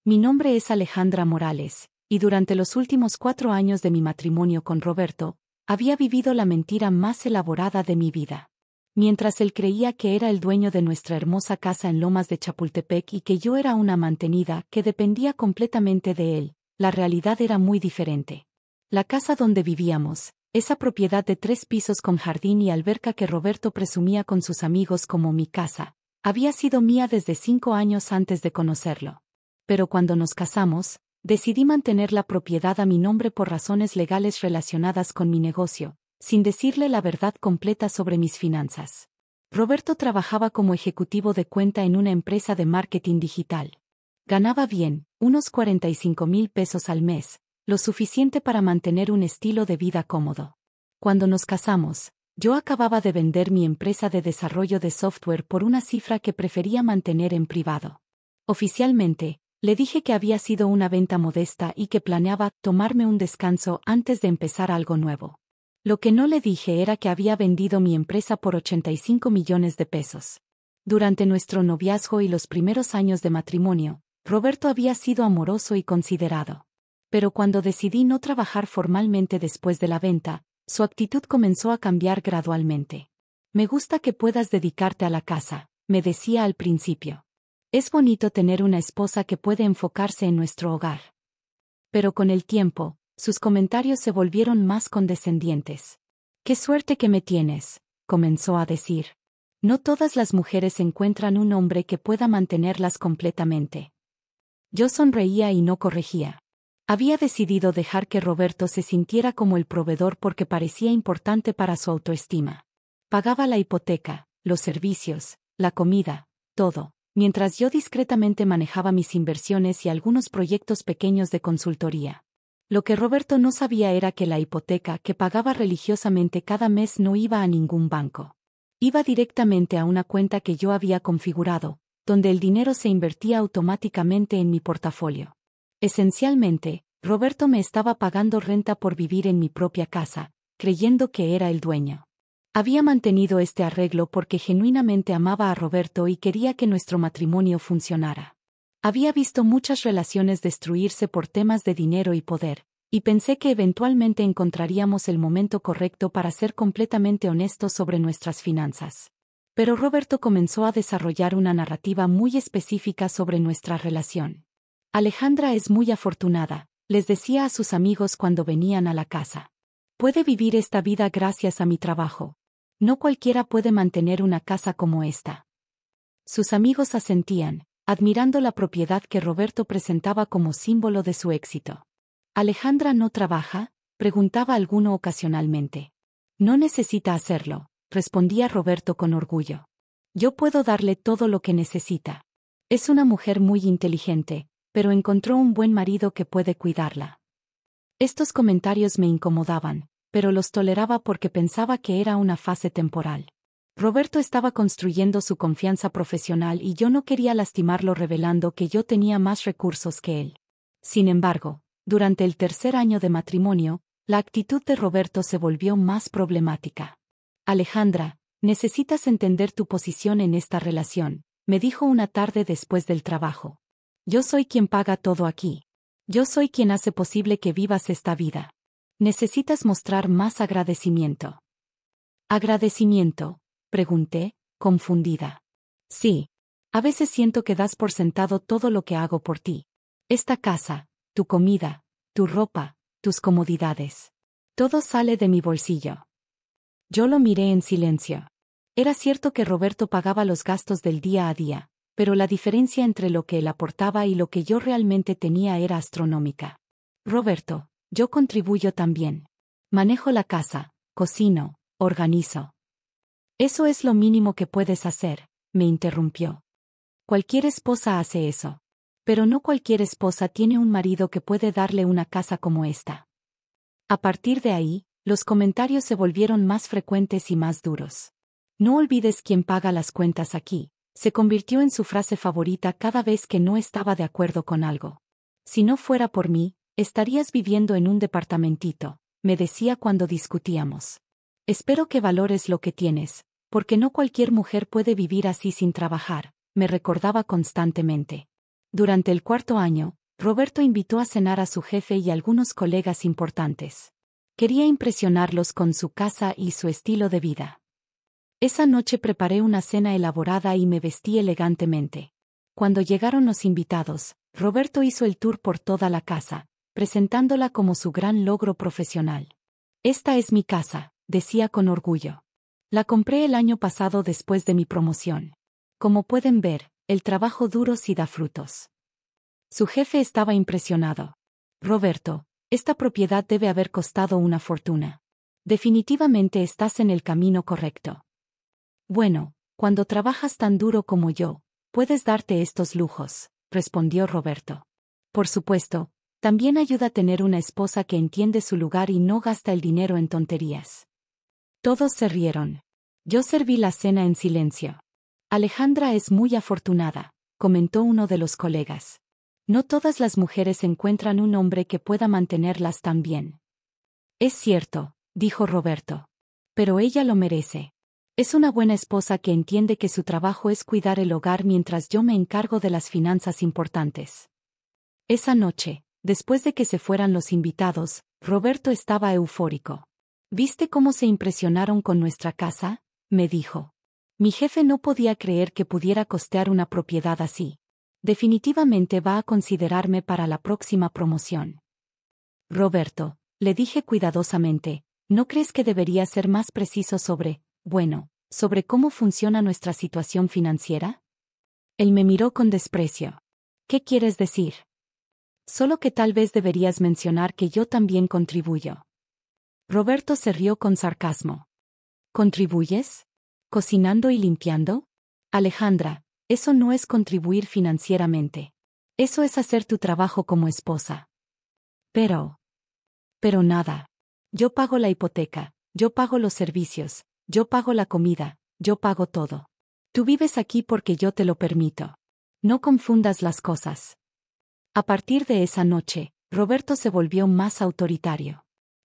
Mi nombre es Alejandra Morales, y durante los últimos 4 años de mi matrimonio con Roberto, había vivido la mentira más elaborada de mi vida. Mientras él creía que era el dueño de nuestra hermosa casa en Lomas de Chapultepec y que yo era una mantenida que dependía completamente de él, la realidad era muy diferente. La casa donde vivíamos, esa propiedad de 3 pisos con jardín y alberca que Roberto presumía con sus amigos como mi casa, había sido mía desde 5 años antes de conocerlo. Pero cuando nos casamos, decidí mantener la propiedad a mi nombre por razones legales relacionadas con mi negocio, sin decirle la verdad completa sobre mis finanzas. Roberto trabajaba como ejecutivo de cuenta en una empresa de marketing digital. Ganaba bien, unos 45,000 pesos al mes, lo suficiente para mantener un estilo de vida cómodo. Cuando nos casamos, yo acababa de vender mi empresa de desarrollo de software por una cifra que prefería mantener en privado. Oficialmente, le dije que había sido una venta modesta y que planeaba tomarme un descanso antes de empezar algo nuevo. Lo que no le dije era que había vendido mi empresa por 85 millones de pesos. Durante nuestro noviazgo y los primeros años de matrimonio, Roberto había sido amoroso y considerado. Pero cuando decidí no trabajar formalmente después de la venta, su actitud comenzó a cambiar gradualmente. Me gusta que puedas dedicarte a la casa, me decía al principio. Es bonito tener una esposa que puede enfocarse en nuestro hogar. Pero con el tiempo, sus comentarios se volvieron más condescendientes. «Qué suerte que me tienes», comenzó a decir. «No todas las mujeres encuentran un hombre que pueda mantenerlas completamente». Yo sonreía y no corregía. Había decidido dejar que Roberto se sintiera como el proveedor porque parecía importante para su autoestima. Pagaba la hipoteca, los servicios, la comida, todo, mientras yo discretamente manejaba mis inversiones y algunos proyectos pequeños de consultoría. Lo que Roberto no sabía era que la hipoteca que pagaba religiosamente cada mes no iba a ningún banco. Iba directamente a una cuenta que yo había configurado, donde el dinero se invertía automáticamente en mi portafolio. Esencialmente, Roberto me estaba pagando renta por vivir en mi propia casa, creyendo que era el dueño. Había mantenido este arreglo porque genuinamente amaba a Roberto y quería que nuestro matrimonio funcionara. Había visto muchas relaciones destruirse por temas de dinero y poder, y pensé que eventualmente encontraríamos el momento correcto para ser completamente honestos sobre nuestras finanzas. Pero Roberto comenzó a desarrollar una narrativa muy específica sobre nuestra relación. Alejandra es muy afortunada, les decía a sus amigos cuando venían a la casa. Puede vivir esta vida gracias a mi trabajo. No cualquiera puede mantener una casa como esta. Sus amigos asentían, admirando la propiedad que Roberto presentaba como símbolo de su éxito. ¿Alejandra no trabaja?, preguntaba alguno ocasionalmente. No necesita hacerlo, respondía Roberto con orgullo. Yo puedo darle todo lo que necesita. Es una mujer muy inteligente, pero encontró un buen marido que puede cuidarla. Estos comentarios me incomodaban, pero los toleraba porque pensaba que era una fase temporal. Roberto estaba construyendo su confianza profesional y yo no quería lastimarlo revelando que yo tenía más recursos que él. Sin embargo, durante el 3er año de matrimonio, la actitud de Roberto se volvió más problemática. Alejandra, necesitas entender tu posición en esta relación, me dijo una tarde después del trabajo. Yo soy quien paga todo aquí. Yo soy quien hace posible que vivas esta vida. Necesitas mostrar más agradecimiento. ¿Agradecimiento?, pregunté, confundida. Sí. A veces siento que das por sentado todo lo que hago por ti. Esta casa, tu comida, tu ropa, tus comodidades. Todo sale de mi bolsillo. Yo lo miré en silencio. Era cierto que Roberto pagaba los gastos del día a día, pero la diferencia entre lo que él aportaba y lo que yo realmente tenía era astronómica. Roberto, yo contribuyo también. Manejo la casa, cocino, organizo. Eso es lo mínimo que puedes hacer, me interrumpió. Cualquier esposa hace eso. Pero no cualquier esposa tiene un marido que puede darle una casa como esta. A partir de ahí, los comentarios se volvieron más frecuentes y más duros. No olvides quién paga las cuentas aquí. Se convirtió en su frase favorita cada vez que no estaba de acuerdo con algo. Si no fuera por mí, estarías viviendo en un departamentito, me decía cuando discutíamos. Espero que valores lo que tienes, porque no cualquier mujer puede vivir así sin trabajar, me recordaba constantemente. Durante el cuarto año, Roberto invitó a cenar a su jefe y algunos colegas importantes. Quería impresionarlos con su casa y su estilo de vida. Esa noche preparé una cena elaborada y me vestí elegantemente. Cuando llegaron los invitados, Roberto hizo el tour por toda la casa, presentándola como su gran logro profesional. Esta es mi casa, decía con orgullo. La compré el año pasado después de mi promoción. Como pueden ver, el trabajo duro sí da frutos. Su jefe estaba impresionado. Roberto, esta propiedad debe haber costado una fortuna. Definitivamente estás en el camino correcto. Bueno, cuando trabajas tan duro como yo, puedes darte estos lujos, respondió Roberto. Por supuesto, también ayuda a tener una esposa que entiende su lugar y no gasta el dinero en tonterías. Todos se rieron. Yo serví la cena en silencio. Alejandra es muy afortunada, comentó uno de los colegas. No todas las mujeres encuentran un hombre que pueda mantenerlas tan bien. Es cierto, dijo Roberto. Pero ella lo merece. Es una buena esposa que entiende que su trabajo es cuidar el hogar mientras yo me encargo de las finanzas importantes. Esa noche, después de que se fueran los invitados, Roberto estaba eufórico. ¿Viste cómo se impresionaron con nuestra casa?, me dijo. Mi jefe no podía creer que pudiera costear una propiedad así. Definitivamente va a considerarme para la próxima promoción. Roberto, le dije cuidadosamente, ¿no crees que debería ser más preciso sobre cómo funciona nuestra situación financiera? Él me miró con desprecio. ¿Qué quieres decir? Solo que tal vez deberías mencionar que yo también contribuyo. Roberto se rió con sarcasmo. ¿Contribuyes? ¿Cocinando y limpiando? Alejandra, eso no es contribuir financieramente. Eso es hacer tu trabajo como esposa. Pero nada. Yo pago la hipoteca, yo pago los servicios, yo pago la comida, yo pago todo. Tú vives aquí porque yo te lo permito. No confundas las cosas. A partir de esa noche, Roberto se volvió más autoritario.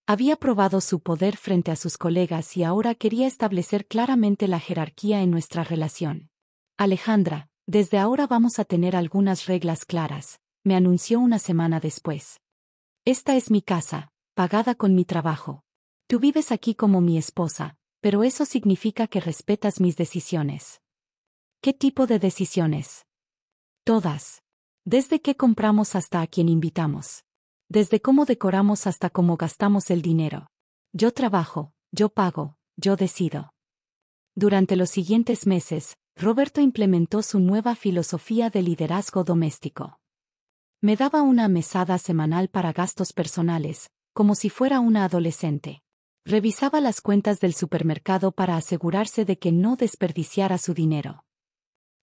Había probado su poder frente a sus colegas y ahora quería establecer claramente la jerarquía en nuestra relación. Alejandra, desde ahora vamos a tener algunas reglas claras, me anunció una semana después. Esta es mi casa, pagada con mi trabajo. Tú vives aquí como mi esposa, pero eso significa que respetas mis decisiones. ¿Qué tipo de decisiones? Todas. Desde qué compramos hasta a quién invitamos. Desde cómo decoramos hasta cómo gastamos el dinero. Yo trabajo, yo pago, yo decido. Durante los siguientes meses, Roberto implementó su nueva filosofía de liderazgo doméstico. Me daba una mesada semanal para gastos personales, como si fuera una adolescente. Revisaba las cuentas del supermercado para asegurarse de que no desperdiciara su dinero.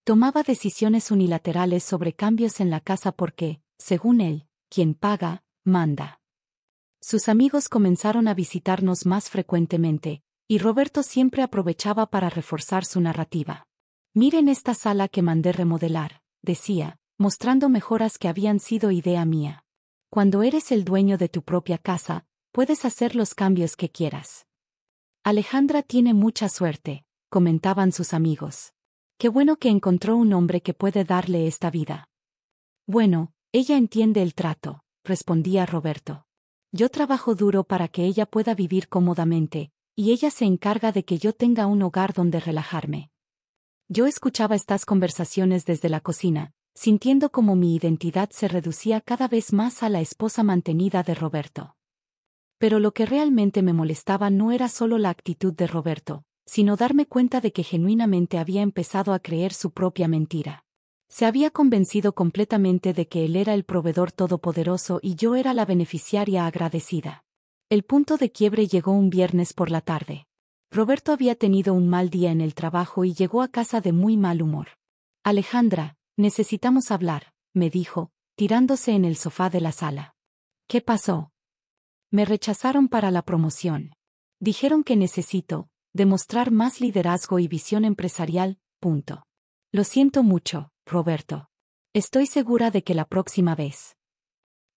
Tomaba decisiones unilaterales sobre cambios en la casa porque, según él, quien paga, manda. Sus amigos comenzaron a visitarnos más frecuentemente, y Roberto siempre aprovechaba para reforzar su narrativa. Miren esta sala que mandé remodelar, decía, mostrando mejoras que habían sido idea mía. Cuando eres el dueño de tu propia casa, puedes hacer los cambios que quieras. Alejandra tiene mucha suerte, comentaban sus amigos. Qué bueno que encontró un hombre que puede darle esta vida. Bueno, ella entiende el trato, respondía Roberto. Yo trabajo duro para que ella pueda vivir cómodamente, y ella se encarga de que yo tenga un hogar donde relajarme. Yo escuchaba estas conversaciones desde la cocina, sintiendo como mi identidad se reducía cada vez más a la esposa mantenida de Roberto. Pero lo que realmente me molestaba no era solo la actitud de Roberto, sino darme cuenta de que genuinamente había empezado a creer su propia mentira. Se había convencido completamente de que él era el proveedor todopoderoso y yo era la beneficiaria agradecida. El punto de quiebre llegó un viernes por la tarde. Roberto había tenido un mal día en el trabajo y llegó a casa de muy mal humor. Alejandra, necesitamos hablar, me dijo, tirándose en el sofá de la sala. ¿Qué pasó? Me rechazaron para la promoción. Dijeron que necesito demostrar más liderazgo y visión empresarial, punto. Lo siento mucho, Roberto. Estoy segura de que la próxima vez.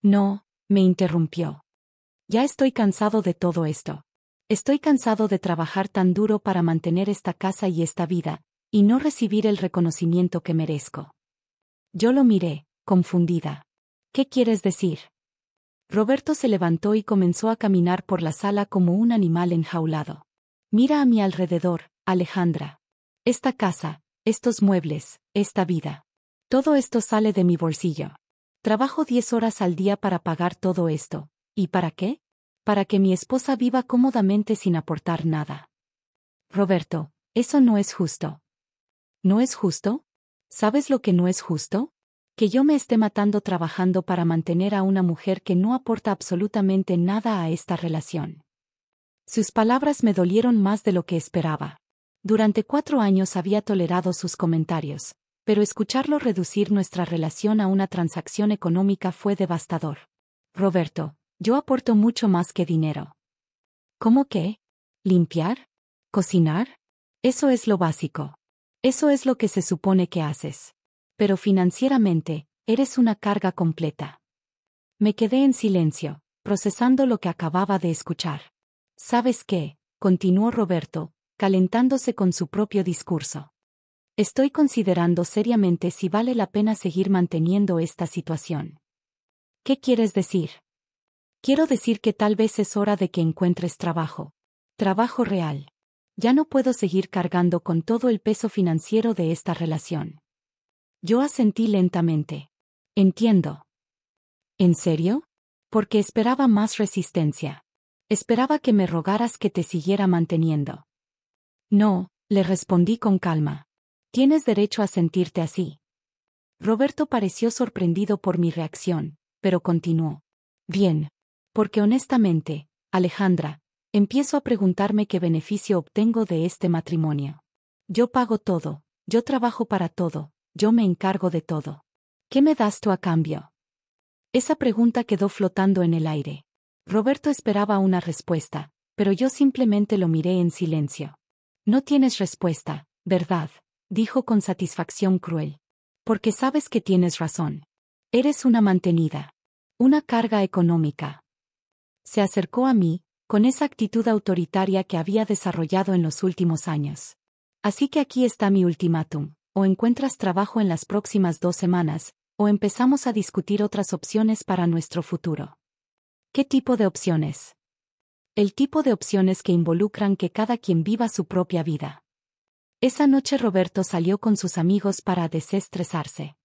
No, me interrumpió. Ya estoy cansado de todo esto. Estoy cansado de trabajar tan duro para mantener esta casa y esta vida, y no recibir el reconocimiento que merezco. Yo lo miré, confundida. ¿Qué quieres decir? Roberto se levantó y comenzó a caminar por la sala como un animal enjaulado. Mira a mi alrededor, Alejandra. Esta casa, estos muebles, esta vida. Todo esto sale de mi bolsillo. Trabajo 10 horas al día para pagar todo esto. ¿Y para qué? Para que mi esposa viva cómodamente sin aportar nada. Roberto, eso no es justo. ¿No es justo? ¿Sabes lo que no es justo? Que yo me esté matando trabajando para mantener a una mujer que no aporta absolutamente nada a esta relación. Sus palabras me dolieron más de lo que esperaba. Durante 4 años había tolerado sus comentarios, pero escucharlo reducir nuestra relación a una transacción económica fue devastador. Roberto, yo aporto mucho más que dinero. ¿Cómo qué? ¿Limpiar? ¿Cocinar? Eso es lo básico. Eso es lo que se supone que haces. Pero financieramente, eres una carga completa. Me quedé en silencio, procesando lo que acababa de escuchar. ¿Sabes qué? Continuó Roberto, calentándose con su propio discurso. Estoy considerando seriamente si vale la pena seguir manteniendo esta situación. ¿Qué quieres decir? Quiero decir que tal vez es hora de que encuentres trabajo. Trabajo real. Ya no puedo seguir cargando con todo el peso financiero de esta relación. Yo asentí lentamente. Entiendo. ¿En serio? Porque esperaba más resistencia. Esperaba que me rogaras que te siguiera manteniendo. No, le respondí con calma. Tienes derecho a sentirte así. Roberto pareció sorprendido por mi reacción, pero continuó. Bien. Porque honestamente, Alejandra, empiezo a preguntarme qué beneficio obtengo de este matrimonio. Yo pago todo, yo trabajo para todo, yo me encargo de todo. ¿Qué me das tú a cambio? Esa pregunta quedó flotando en el aire. Roberto esperaba una respuesta, pero yo simplemente lo miré en silencio. No tienes respuesta, ¿verdad? Dijo con satisfacción cruel. Porque sabes que tienes razón. Eres una mantenida. Una carga económica. Se acercó a mí, con esa actitud autoritaria que había desarrollado en los últimos años. Así que aquí está mi ultimátum. O encuentras trabajo en las próximas 2 semanas, o empezamos a discutir otras opciones para nuestro futuro. ¿Qué tipo de opciones? El tipo de opciones que involucran que cada quien viva su propia vida. Esa noche Roberto salió con sus amigos para desestresarse.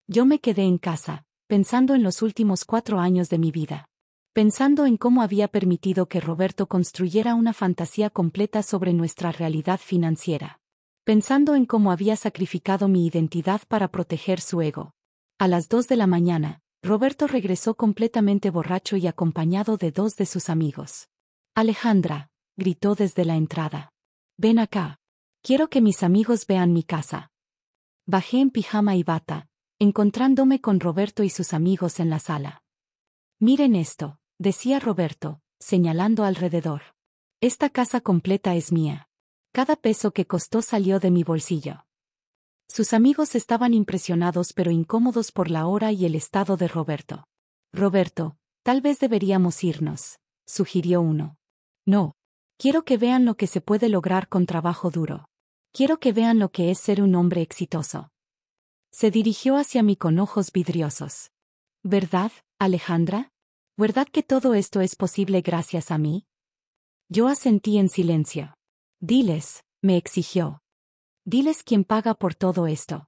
Yo me quedé en casa, pensando en los últimos 4 años de mi vida. Pensando en cómo había permitido que Roberto construyera una fantasía completa sobre nuestra realidad financiera. Pensando en cómo había sacrificado mi identidad para proteger su ego. A las 2 de la mañana, Roberto regresó completamente borracho y acompañado de 2 de sus amigos. Alejandra, gritó desde la entrada. Ven acá. Quiero que mis amigos vean mi casa. Bajé en pijama y bata, encontrándome con Roberto y sus amigos en la sala. Miren esto, decía Roberto, señalando alrededor. Esta casa completa es mía. Cada peso que costó salió de mi bolsillo. Sus amigos estaban impresionados pero incómodos por la hora y el estado de Roberto. Roberto, tal vez deberíamos irnos, sugirió uno. No. Quiero que vean lo que se puede lograr con trabajo duro. Quiero que vean lo que es ser un hombre exitoso. Se dirigió hacia mí con ojos vidriosos. ¿Verdad, Alejandra? ¿Verdad que todo esto es posible gracias a mí? Yo asentí en silencio. Diles, me exigió. Diles quién paga por todo esto.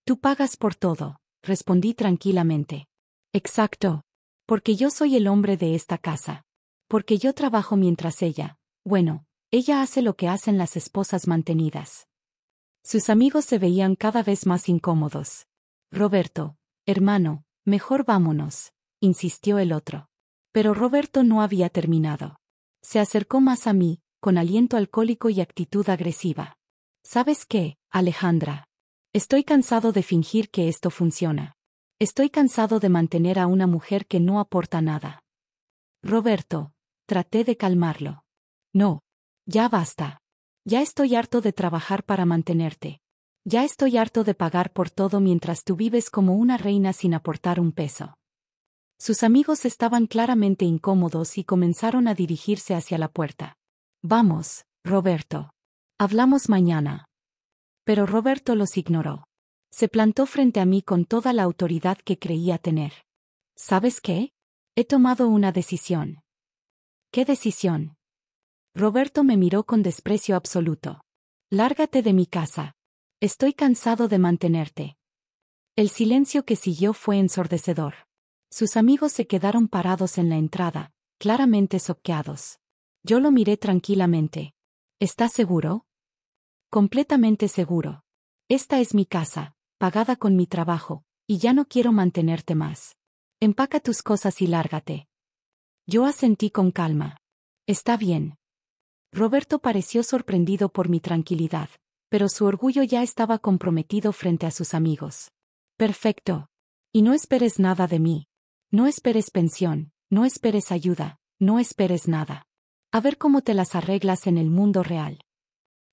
Tú pagas por todo, respondí tranquilamente. Exacto. Porque yo soy el hombre de esta casa. Porque yo trabajo mientras ella, bueno, ella hace lo que hacen las esposas mantenidas. Sus amigos se veían cada vez más incómodos. Roberto, hermano, mejor vámonos, insistió el otro. Pero Roberto no había terminado. Se acercó más a mí, con aliento alcohólico y actitud agresiva. ¿Sabes qué, Alejandra? Estoy cansado de fingir que esto funciona. Estoy cansado de mantener a una mujer que no aporta nada. Roberto, traté de calmarlo. No. Ya basta. Ya estoy harto de trabajar para mantenerte. Ya estoy harto de pagar por todo mientras tú vives como una reina sin aportar un peso. Sus amigos estaban claramente incómodos y comenzaron a dirigirse hacia la puerta. Vamos, Roberto. Hablamos mañana. Pero Roberto los ignoró. Se plantó frente a mí con toda la autoridad que creía tener. ¿Sabes qué? He tomado una decisión. ¿Qué decisión? Roberto me miró con desprecio absoluto. Lárgate de mi casa. Estoy cansado de mantenerte. El silencio que siguió fue ensordecedor. Sus amigos se quedaron parados en la entrada, claramente choqueados. Yo lo miré tranquilamente. ¿Estás seguro? Completamente seguro. Esta es mi casa, pagada con mi trabajo, y ya no quiero mantenerte más. Empaca tus cosas y lárgate. Yo asentí con calma. Está bien. Roberto pareció sorprendido por mi tranquilidad, pero su orgullo ya estaba comprometido frente a sus amigos. Perfecto. Y no esperes nada de mí. No esperes pensión, no esperes ayuda, no esperes nada. A ver cómo te las arreglas en el mundo real.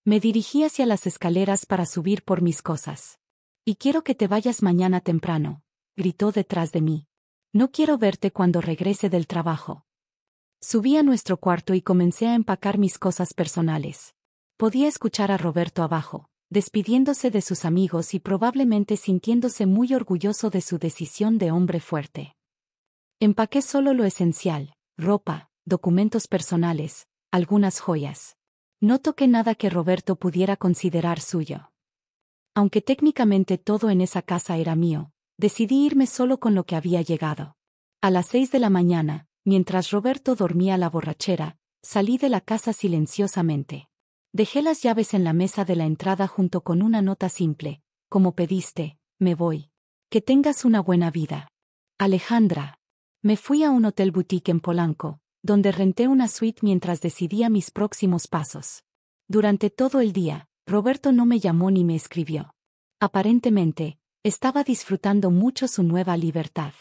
Me dirigí hacia las escaleras para subir por mis cosas. Y quiero que te vayas mañana temprano, gritó detrás de mí. No quiero verte cuando regrese del trabajo. Subí a nuestro cuarto y comencé a empacar mis cosas personales. Podía escuchar a Roberto abajo, despidiéndose de sus amigos y probablemente sintiéndose muy orgulloso de su decisión de hombre fuerte. Empaqué solo lo esencial: ropa, documentos personales, algunas joyas. No toqué nada que Roberto pudiera considerar suyo. Aunque técnicamente todo en esa casa era mío, decidí irme solo con lo que había llegado. A las 6 de la mañana, mientras Roberto dormía la borrachera, salí de la casa silenciosamente. Dejé las llaves en la mesa de la entrada junto con una nota simple: como pediste, me voy. Que tengas una buena vida. Alejandra. Me fui a un hotel boutique en Polanco, donde renté una suite mientras decidía mis próximos pasos. Durante todo el día, Roberto no me llamó ni me escribió. Aparentemente, estaba disfrutando mucho su nueva libertad.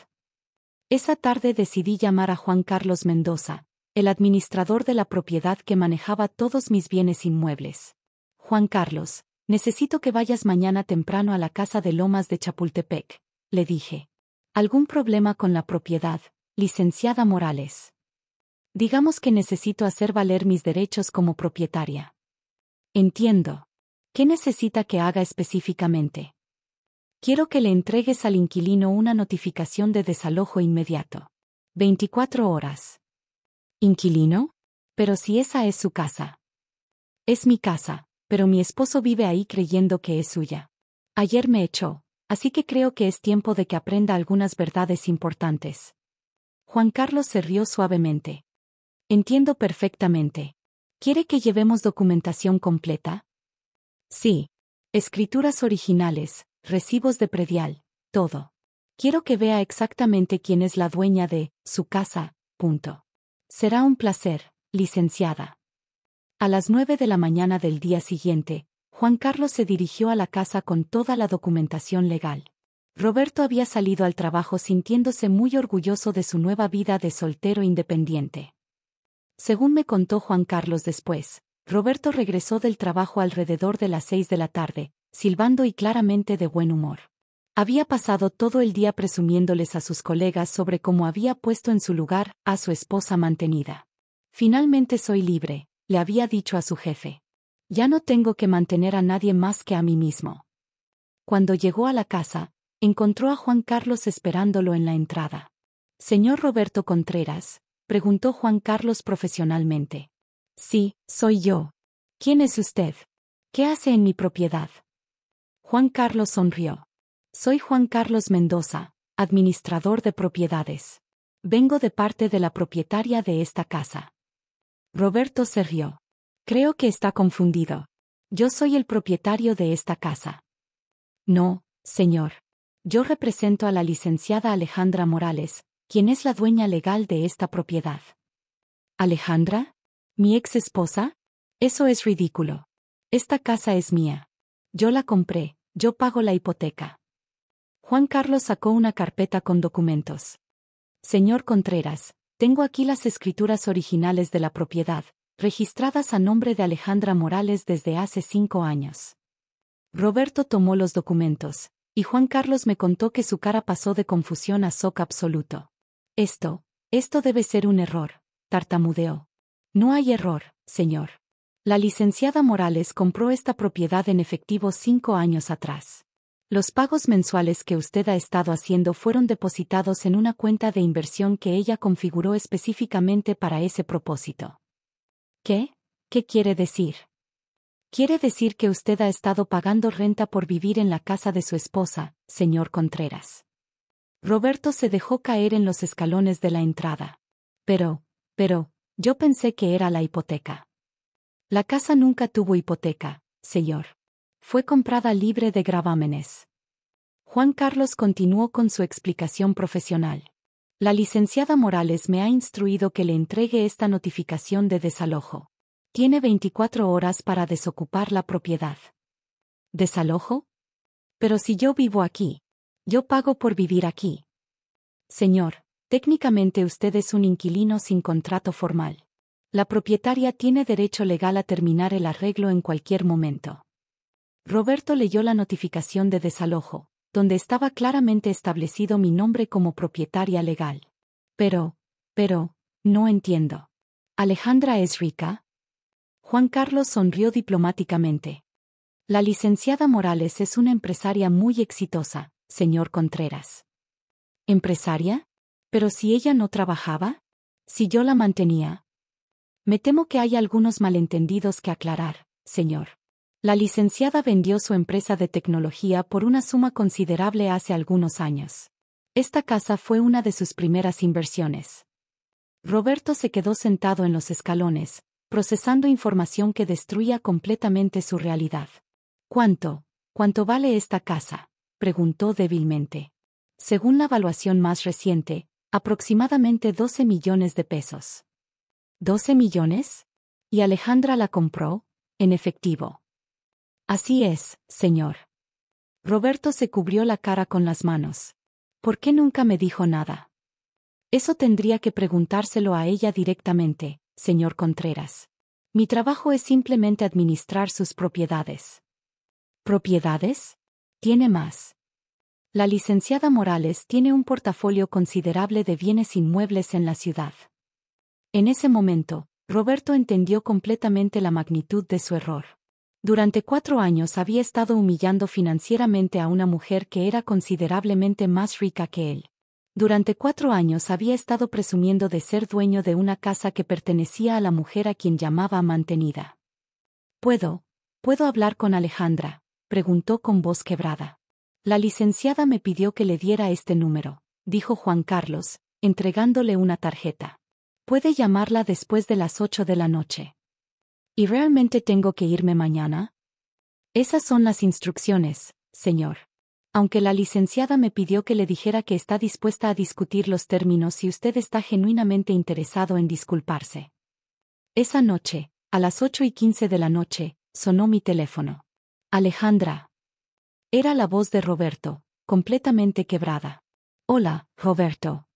Esa tarde decidí llamar a Juan Carlos Mendoza, el administrador de la propiedad que manejaba todos mis bienes inmuebles. Juan Carlos, necesito que vayas mañana temprano a la casa de Lomas de Chapultepec, le dije. ¿Algún problema con la propiedad, licenciada Morales? Digamos que necesito hacer valer mis derechos como propietaria. Entiendo. ¿Qué necesita que haga específicamente? Quiero que le entregues al inquilino una notificación de desalojo inmediato. 24 horas. ¿Inquilino? Pero si esa es su casa. Es mi casa, pero mi esposo vive ahí creyendo que es suya. Ayer me echó, así que creo que es tiempo de que aprenda algunas verdades importantes. Juan Carlos se rió suavemente. Entiendo perfectamente. ¿Quiere que llevemos documentación completa? Sí. Escrituras originales, recibos de predial, todo. Quiero que vea exactamente quién es la dueña de su casa, punto. Será un placer, licenciada. A las 9 de la mañana del día siguiente, Juan Carlos se dirigió a la casa con toda la documentación legal. Roberto había salido al trabajo sintiéndose muy orgulloso de su nueva vida de soltero independiente. Según me contó Juan Carlos después, Roberto regresó del trabajo alrededor de las 6 de la tarde, silbando y claramente de buen humor. Había pasado todo el día presumiéndoles a sus colegas sobre cómo había puesto en su lugar a su esposa mantenida. Finalmente soy libre, le había dicho a su jefe. Ya no tengo que mantener a nadie más que a mí mismo. Cuando llegó a la casa, encontró a Juan Carlos esperándolo en la entrada. Señor Roberto Contreras, preguntó Juan Carlos profesionalmente. Sí, soy yo. ¿Quién es usted? ¿Qué hace en mi propiedad? Juan Carlos sonrió. Soy Juan Carlos Mendoza, administrador de propiedades. Vengo de parte de la propietaria de esta casa. Roberto se rió. Creo que está confundido. Yo soy el propietario de esta casa. No, señor. Yo represento a la licenciada Alejandra Morales, quien es la dueña legal de esta propiedad. ¿Alejandra? ¿Mi ex esposa? Eso es ridículo. Esta casa es mía. Yo la compré, yo pago la hipoteca. Juan Carlos sacó una carpeta con documentos. Señor Contreras, tengo aquí las escrituras originales de la propiedad, registradas a nombre de Alejandra Morales desde hace 5 años. Roberto tomó los documentos, y Juan Carlos me contó que su cara pasó de confusión a shock absoluto. Esto debe ser un error, tartamudeó. No hay error, señor. La licenciada Morales compró esta propiedad en efectivo 5 años atrás. Los pagos mensuales que usted ha estado haciendo fueron depositados en una cuenta de inversión que ella configuró específicamente para ese propósito. ¿Qué? ¿Qué quiere decir? Quiere decir que usted ha estado pagando renta por vivir en la casa de su esposa, señor Contreras. Roberto se dejó caer en los escalones de la entrada. Pero, yo pensé que era la hipoteca. La casa nunca tuvo hipoteca, señor. Fue comprada libre de gravámenes. Juan Carlos continuó con su explicación profesional. La licenciada Morales me ha instruido que le entregue esta notificación de desalojo. Tiene 24 horas para desocupar la propiedad. ¿Desalojo? Pero si yo vivo aquí. Yo pago por vivir aquí. Señor, técnicamente usted es un inquilino sin contrato formal. La propietaria tiene derecho legal a terminar el arreglo en cualquier momento. Roberto leyó la notificación de desalojo, donde estaba claramente establecido mi nombre como propietaria legal. Pero, no entiendo. ¿Alejandra es rica? Juan Carlos sonrió diplomáticamente. La licenciada Morales es una empresaria muy exitosa, señor Contreras. ¿Empresaria? ¿Pero si ella no trabajaba? ¿Si yo la mantenía? Me temo que hay algunos malentendidos que aclarar, señor. La licenciada vendió su empresa de tecnología por una suma considerable hace algunos años. Esta casa fue una de sus primeras inversiones. Roberto se quedó sentado en los escalones, procesando información que destruía completamente su realidad. ¿Cuánto vale esta casa?, preguntó débilmente. Según la evaluación más reciente, aproximadamente 12 millones de pesos. ¿12 millones? ¿Y Alejandra la compró, en efectivo? Así es, señor. Roberto se cubrió la cara con las manos. ¿Por qué nunca me dijo nada? Eso tendría que preguntárselo a ella directamente, señor Contreras. Mi trabajo es simplemente administrar sus propiedades. ¿Propiedades? Tiene más. La licenciada Morales tiene un portafolio considerable de bienes inmuebles en la ciudad. En ese momento, Roberto entendió completamente la magnitud de su error. Durante 4 años había estado humillando financieramente a una mujer que era considerablemente más rica que él. Durante 4 años había estado presumiendo de ser dueño de una casa que pertenecía a la mujer a quien llamaba mantenida. ¿Puedo hablar con Alejandra?, preguntó con voz quebrada. La licenciada me pidió que le diera este número, dijo Juan Carlos, entregándole una tarjeta. Puede llamarla después de las 8 de la noche. ¿Y realmente tengo que irme mañana? Esas son las instrucciones, señor. Aunque la licenciada me pidió que le dijera que está dispuesta a discutir los términos si usted está genuinamente interesado en disculparse. Esa noche, a las 8:15 de la noche, sonó mi teléfono. Alejandra. Era la voz de Roberto, completamente quebrada. Hola, Roberto.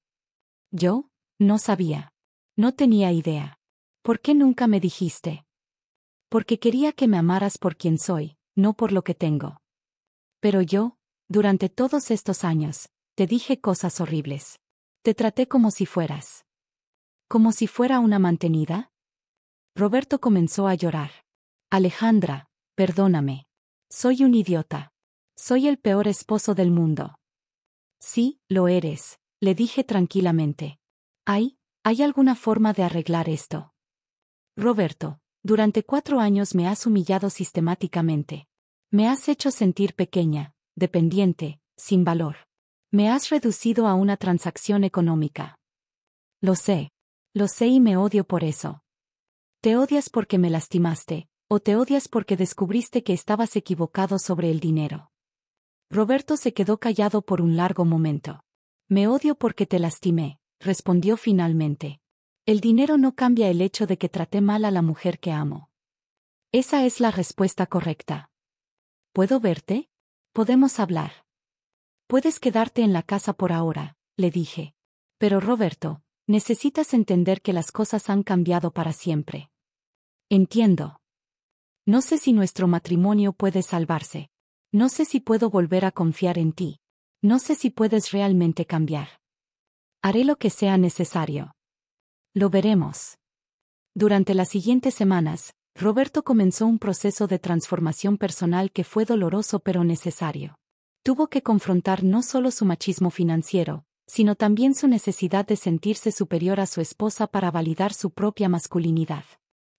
Yo, no sabía. No tenía idea. ¿Por qué nunca me dijiste? Porque quería que me amaras por quien soy, no por lo que tengo. Pero yo, durante todos estos años, te dije cosas horribles. Te traté como si fueras. ¿Como si fuera una mantenida? Roberto comenzó a llorar. Alejandra, perdóname. Soy un idiota. Soy el peor esposo del mundo. Sí, lo eres, le dije tranquilamente. ¿Hay alguna forma de arreglar esto? Roberto, durante 4 años me has humillado sistemáticamente. Me has hecho sentir pequeña, dependiente, sin valor. Me has reducido a una transacción económica. Lo sé y me odio por eso. ¿Te odias porque me lastimaste, o te odias porque descubriste que estabas equivocado sobre el dinero? Roberto se quedó callado por un largo momento. Me odio porque te lastimé, respondió finalmente. El dinero no cambia el hecho de que traté mal a la mujer que amo. Esa es la respuesta correcta. ¿Puedo verte? Podemos hablar. Puedes quedarte en la casa por ahora, le dije. Pero Roberto, necesitas entender que las cosas han cambiado para siempre. Entiendo. No sé si nuestro matrimonio puede salvarse. No sé si puedo volver a confiar en ti. No sé si puedes realmente cambiar. Haré lo que sea necesario. Lo veremos. Durante las siguientes semanas, Roberto comenzó un proceso de transformación personal que fue doloroso pero necesario. Tuvo que confrontar no solo su machismo financiero, sino también su necesidad de sentirse superior a su esposa para validar su propia masculinidad.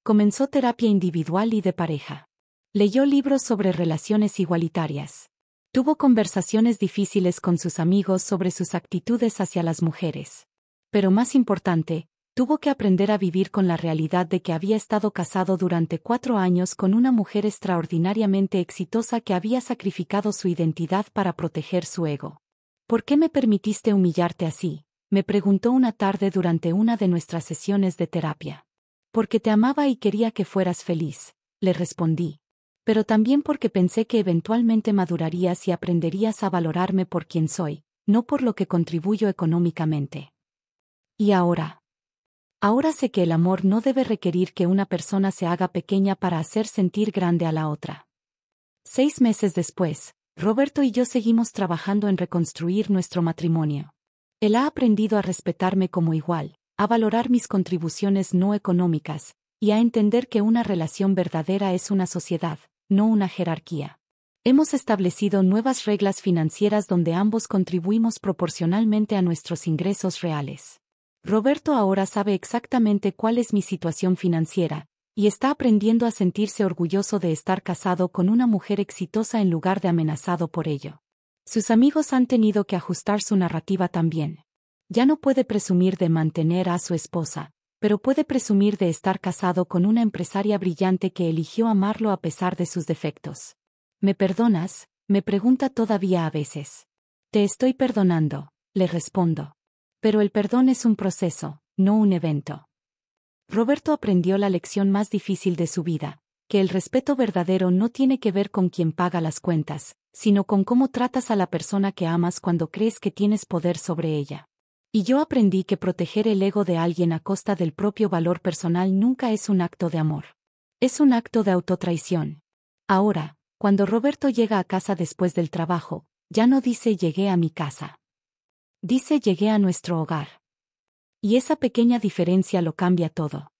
Comenzó terapia individual y de pareja. Leyó libros sobre relaciones igualitarias. Tuvo conversaciones difíciles con sus amigos sobre sus actitudes hacia las mujeres. Pero más importante, tuvo que aprender a vivir con la realidad de que había estado casado durante 4 años con una mujer extraordinariamente exitosa que había sacrificado su identidad para proteger su ego. ¿Por qué me permitiste humillarte así?, me preguntó una tarde durante una de nuestras sesiones de terapia. Porque te amaba y quería que fueras feliz, le respondí. Pero también porque pensé que eventualmente madurarías y aprenderías a valorarme por quien soy, no por lo que contribuyo económicamente. ¿Y ahora? Ahora sé que el amor no debe requerir que una persona se haga pequeña para hacer sentir grande a la otra. 6 meses después, Roberto y yo seguimos trabajando en reconstruir nuestro matrimonio. Él ha aprendido a respetarme como igual, a valorar mis contribuciones no económicas, y a entender que una relación verdadera es una sociedad, no una jerarquía. Hemos establecido nuevas reglas financieras donde ambos contribuimos proporcionalmente a nuestros ingresos reales. Roberto ahora sabe exactamente cuál es mi situación financiera, y está aprendiendo a sentirse orgulloso de estar casado con una mujer exitosa en lugar de amenazado por ello. Sus amigos han tenido que ajustar su narrativa también. Ya no puede presumir de mantener a su esposa, pero puede presumir de estar casado con una empresaria brillante que eligió amarlo a pesar de sus defectos. ¿Me perdonas?, me pregunta todavía a veces. Te estoy perdonando, le respondo. Pero el perdón es un proceso, no un evento. Roberto aprendió la lección más difícil de su vida, que el respeto verdadero no tiene que ver con quien paga las cuentas, sino con cómo tratas a la persona que amas cuando crees que tienes poder sobre ella. Y yo aprendí que proteger el ego de alguien a costa del propio valor personal nunca es un acto de amor. Es un acto de autotraición. Ahora, cuando Roberto llega a casa después del trabajo, ya no dice llegué a mi casa. Dice llegué a nuestro hogar. Y esa pequeña diferencia lo cambia todo.